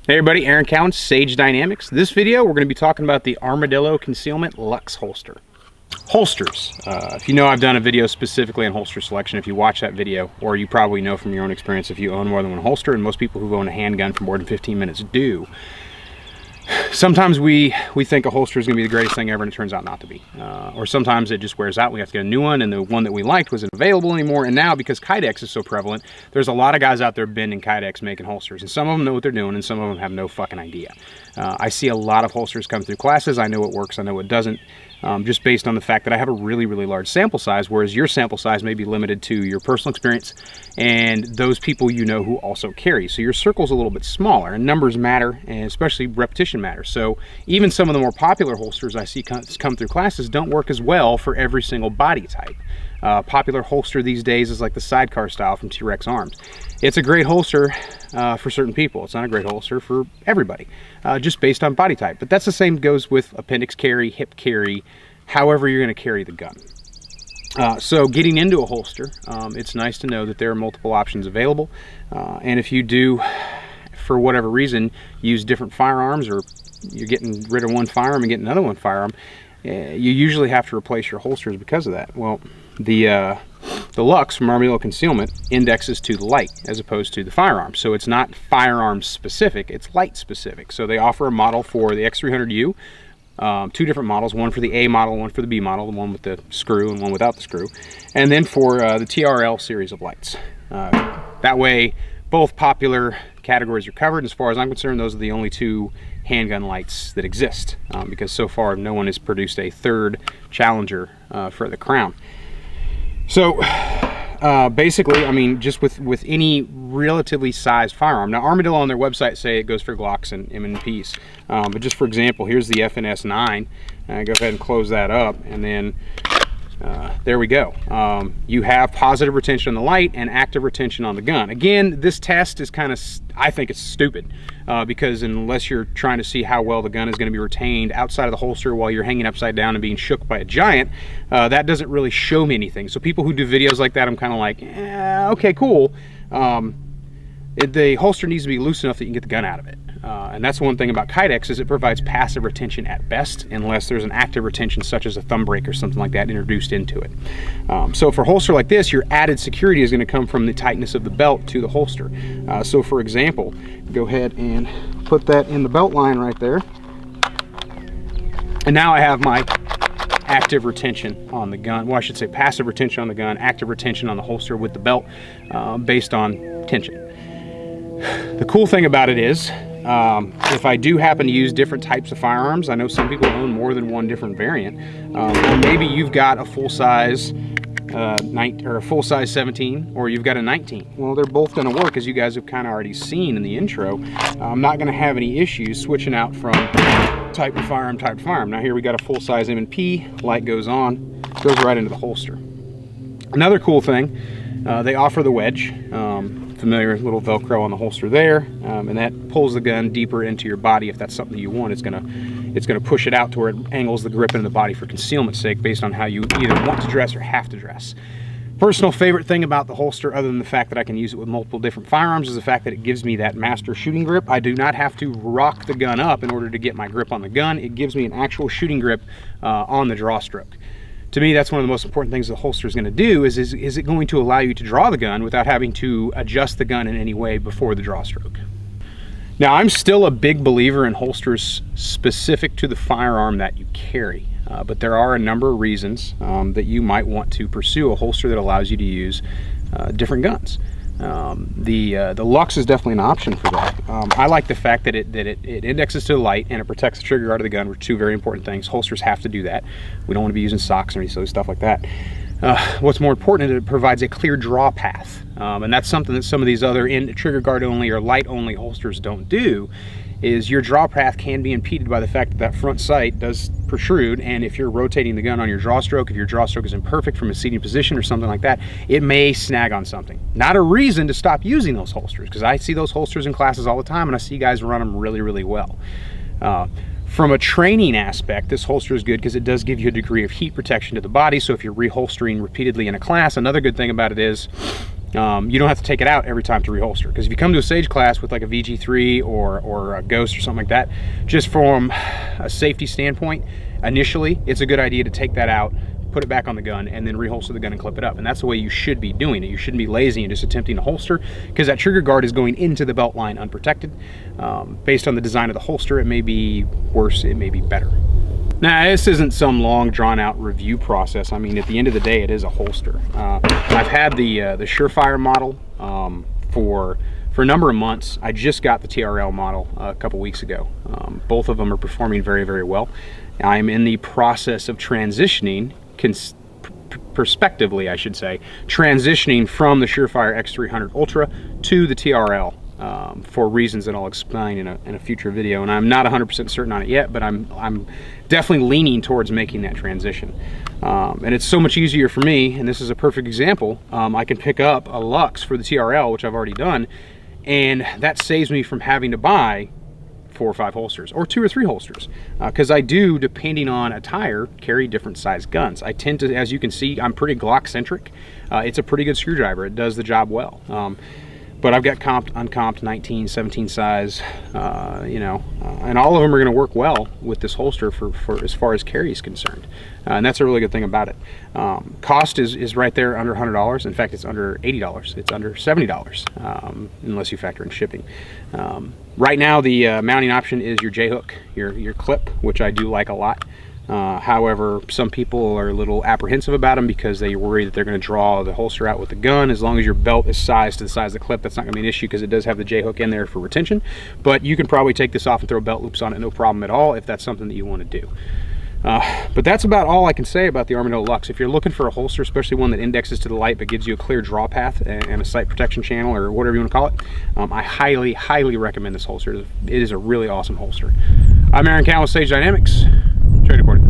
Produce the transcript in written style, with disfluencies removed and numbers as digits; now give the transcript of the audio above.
Hey everybody, Aaron Cowan, Sage Dynamics. This video, we're going to be talking about the Armordillo Concealment Lux holster. Holsters. If you know, I've done a video specifically on holster selection. If you watch that video, or you probably know from your own experience if you own more than one holster, and most people who've owned a handgun for more than 15 minutes do. Sometimes we think a holster is going to be the greatest thing ever, and it turns out not to be. Or sometimes it just wears out. We have to get a new one, and the one that we liked wasn't available anymore. And now, because Kydex is so prevalent, there's a lot of guys out there bending Kydex making holsters. And some of them know what they're doing, and some of them have no fucking idea. I see a lot of holsters come through classes. I know what works, I know what doesn't. Just based on the fact that I have a really, really large sample size, whereas your sample size may be limited to your personal experience and those people you know who also carry. So your circle's a little bit smaller, and numbers matter, and especially repetition matters. So even some of the more popular holsters I see come through classes don't work as well for every single body type. Popular holster these days is like the sidecar style from T-Rex Arms. It's a great holster for certain people. It's not a great holster for everybody, just based on body type. But that's the same goes with appendix carry, hip carry, however you're going to carry the gun. So getting into a holster, it's nice to know that there are multiple options available. And if you do, for whatever reason, use different firearms, or you're getting rid of one firearm and getting another one firearm, you usually have to replace your holsters because of that. Well, the Lux from Armordillo Concealment indexes to the light as opposed to the firearm. So it's not firearm specific, it's light specific. So they offer a model for the X300U, two different models, one for the A model, one for the B model, the one with the screw and one without the screw, and then for the TRL series of lights. That way, both popular categories are covered. As far as I'm concerned, those are the only two handgun lights that exist, because so far no one has produced a third challenger for the crown. So basically, I mean, just with any relatively sized firearm. Now, Armadillo on their website say it goes for Glocks and M&Ps, but just for example, here's the FNS9. Go ahead and close that up, and then there we go. You have positive retention on the light and active retention on the gun. Again, this test is kind of, I think it's stupid, because unless you're trying to see how well the gun is going to be retained outside of the holster while you're hanging upside down and being shook by a giant, that doesn't really show me anything. So people who do videos like that, I'm kind of like, okay, cool. The holster needs to be loose enough that you can get the gun out of it. And that's one thing about Kydex, is it provides passive retention at best, unless there's an active retention such as a thumb brake or something like that introduced into it. So for a holster like this, your added security is going to come from the tightness of the belt to the holster. So for example, go ahead and put that in the belt line right there. And now I have my active retention on the gun. Well, I should say passive retention on the gun, active retention on the holster with the belt, based on tension. The cool thing about it is, if I do happen to use different types of firearms, I know some people own more than one different variant, or maybe you've got a full-size or a full-size 17, or you've got a 19. Well, they're both going to work, as you guys have kind of already seen in the intro. I'm not going to have any issues switching out from type of firearm, type of firearm. Now here we got a full-size M&P, light goes on, goes right into the holster. Another cool thing, they offer the wedge. Familiar little Velcro on the holster there, and that pulls the gun deeper into your body. If that's something you want, it's gonna push it out to where it angles the grip into the body for concealment's sake, based on how you either want to dress or have to dress. Personal favorite thing about the holster, other than the fact that I can use it with multiple different firearms, is the fact that it gives me that master shooting grip. I do not have to rock the gun up in order to get my grip on the gun. It gives me an actual shooting grip on the draw stroke. To me, that's one of the most important things the holster is going to do, is it going to allow you to draw the gun without having to adjust the gun in any way before the draw stroke. Now, I'm still a big believer in holsters specific to the firearm that you carry, but there are a number of reasons that you might want to pursue a holster that allows you to use different guns. The Lux is definitely an option for that. I like the fact that it indexes to the light and it protects the trigger guard of the gun, which are two very important things. Holsters have to do that. We don't want to be using socks or any silly stuff like that. What's more important is it provides a clear draw path, and that's something that some of these other trigger guard only or light only holsters don't do. Is your draw path can be impeded by the fact that that front sight does protrude, and if you're rotating the gun on your draw stroke, if your draw stroke is imperfect from a seating position or something like that, it may snag on something. Not a reason to stop using those holsters, because I see those holsters in classes all the time, and I see guys run them really, really well. From a training aspect, this holster is good because it does give you a degree of heat protection to the body, so if you're reholstering repeatedly in a class, another good thing about it is you don't have to take it out every time to reholster. Because if you come to a Sage class with like a VG3 or a Ghost or something like that, just from a safety standpoint, initially it's a good idea to take that out, put it back on the gun, and then reholster the gun and clip it up. And that's the way you should be doing it. You shouldn't be lazy and just attempting to holster, because that trigger guard is going into the belt line unprotected. Based on the design of the holster, it may be worse, it may be better. Now, this isn't some long drawn-out review process. I mean, at the end of the day, it is a holster. I've had the Surefire model for a number of months. I just got the TRL model a couple weeks ago. Both of them are performing very, very well. I'm in the process of transitioning, prospectively, I should say, transitioning from the Surefire X300 Ultra to the TRL. For reasons that I'll explain in a future video, and I'm not 100% certain on it yet, but I'm definitely leaning towards making that transition. And it's so much easier for me, and this is a perfect example. I can pick up a Lux for the TRL, which I've already done, and that saves me from having to buy 4 or 5 holsters, or 2 or 3 holsters, because I do, depending on attire, carry different size guns. I tend to, as you can see, I'm pretty Glock centric. It's a pretty good screwdriver. It does the job well. But I've got comped, uncomped, 19, 17 size, you know, and all of them are going to work well with this holster for as far as carry is concerned. And that's a really good thing about it. Cost is right there under $100. In fact, it's under $80. It's under $70, unless you factor in shipping. Right now, the mounting option is your J-hook, your clip, which I do like a lot. However, some people are a little apprehensive about them because they worry that they're going to draw the holster out with the gun. As long as your belt is sized to the size of the clip, that's not going to be an issue, because it does have the J-hook in there for retention. But you can probably take this off and throw belt loops on it, no problem at all, if that's something that you want to do. But that's about all I can say about the Armordillo Lux. If you're looking for a holster, especially one that indexes to the light but gives you a clear draw path and a sight protection channel, or whatever you want to call it, I highly, highly recommend this holster. It is a really awesome holster. I'm Aaron Cowan with Sage Dynamics. Trade accordingly.